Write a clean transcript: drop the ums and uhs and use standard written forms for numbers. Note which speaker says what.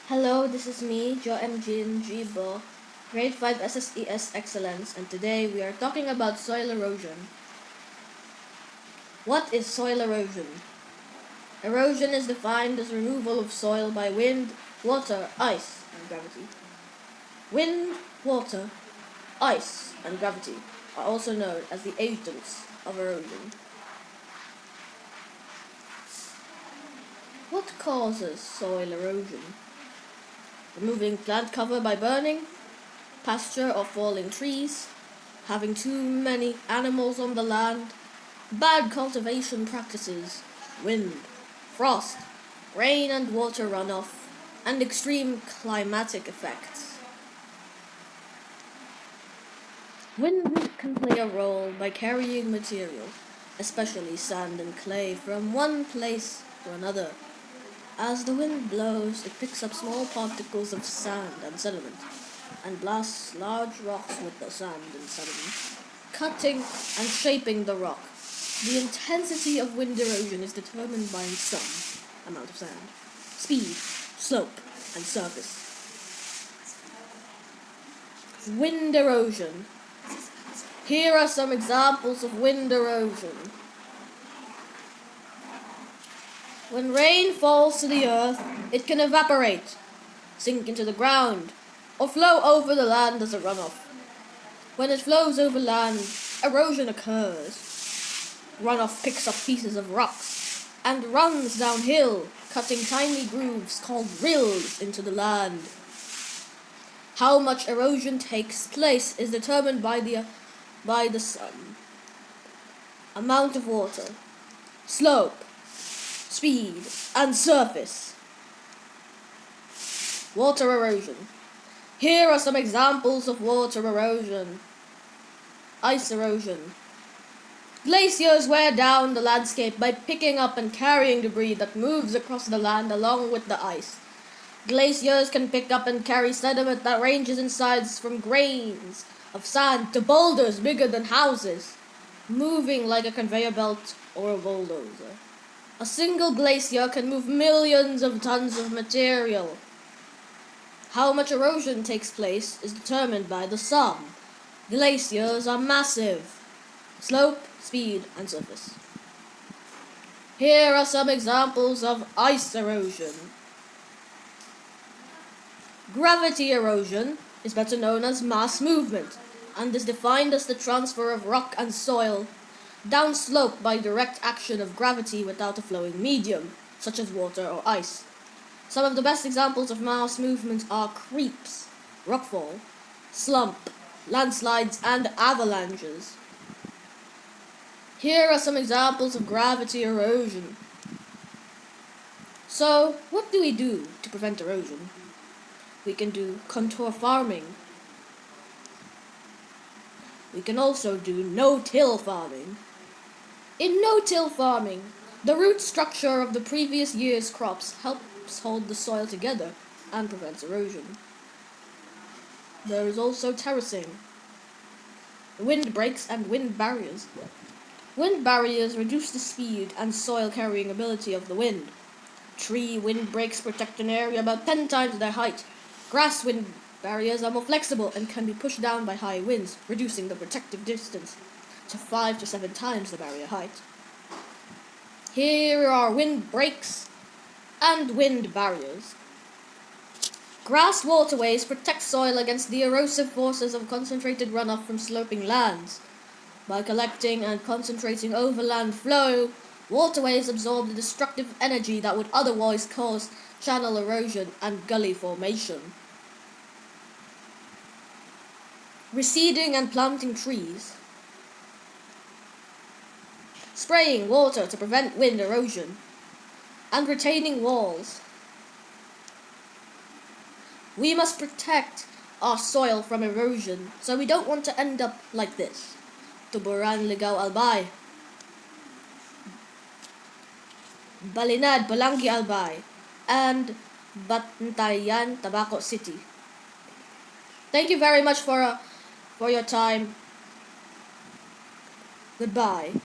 Speaker 1: Hello, this is me, Jo Mjin Jibo, Grade 5 SSES Excellence, and today we are talking about soil erosion. What is soil erosion? Erosion is defined as removal of soil by wind, water, ice, and gravity. Wind, water, ice, and gravity are also known as the agents of erosion. What causes soil erosion? Removing plant cover by burning, pasture or falling trees, having too many animals on the land, bad cultivation practices, wind, frost, rain and water runoff, and extreme climatic effects. Wind can play a role by carrying material, especially sand and clay, from one place to another. As the wind blows, it picks up small particles of sand and sediment and blasts large rocks with the sand and sediment, cutting and shaping the rock. The intensity of wind erosion is determined by some amount of sand, speed, slope, and surface. Wind erosion. Here are some examples of wind erosion. When rain falls to the earth, it can evaporate, sink into the ground, or flow over the land as a runoff. When it flows over land, erosion occurs. Runoff picks up pieces of rocks and runs downhill, cutting tiny grooves called rills into the land. How much erosion takes place is determined by the sun, amount of water, slope, speed, and surface. Water erosion. Here are some examples of water erosion. Ice erosion. Glaciers wear down the landscape by picking up and carrying debris that moves across the land along with the ice. Glaciers can pick up and carry sediment that ranges in size from grains of sand to boulders bigger than houses, moving like a conveyor belt or a bulldozer. A single glacier can move millions of tons of material. How much erosion takes place is determined by the sum. Glaciers are massive. Slope, speed, and surface. Here are some examples of ice erosion. Gravity erosion is better known as mass movement and is defined as the transfer of rock and soil downslope by direct action of gravity without a flowing medium, such as water or ice. Some of the best examples of mass movement are creeps, rockfall, slump, landslides, and avalanches. Here are some examples of gravity erosion. So, what do we do to prevent erosion? We can do contour farming. We can also do no-till farming. In no-till farming, the root structure of the previous year's crops helps hold the soil together and prevents erosion. There is also terracing, wind breaks, and wind barriers. Wind barriers reduce the speed and soil carrying ability of the wind. Tree wind breaks protect an area about 10 times their height. Grass wind barriers are more flexible and can be pushed down by high winds, reducing the protective distance to 5 to 7 times the barrier height. Here are wind breaks and wind barriers. Grass waterways protect soil against the erosive forces of concentrated runoff from sloping lands. By collecting and concentrating overland flow, waterways absorb the destructive energy that would otherwise cause channel erosion and gully formation. Reseeding and planting trees. Spraying water to prevent wind erosion. And retaining walls. We must protect our soil from erosion, so we don't want to end up like this. Tuburan Ligaw Albay, Balinad Balangi Albay, and Bantayan Tabaco City. Thank you very much for your time. Goodbye.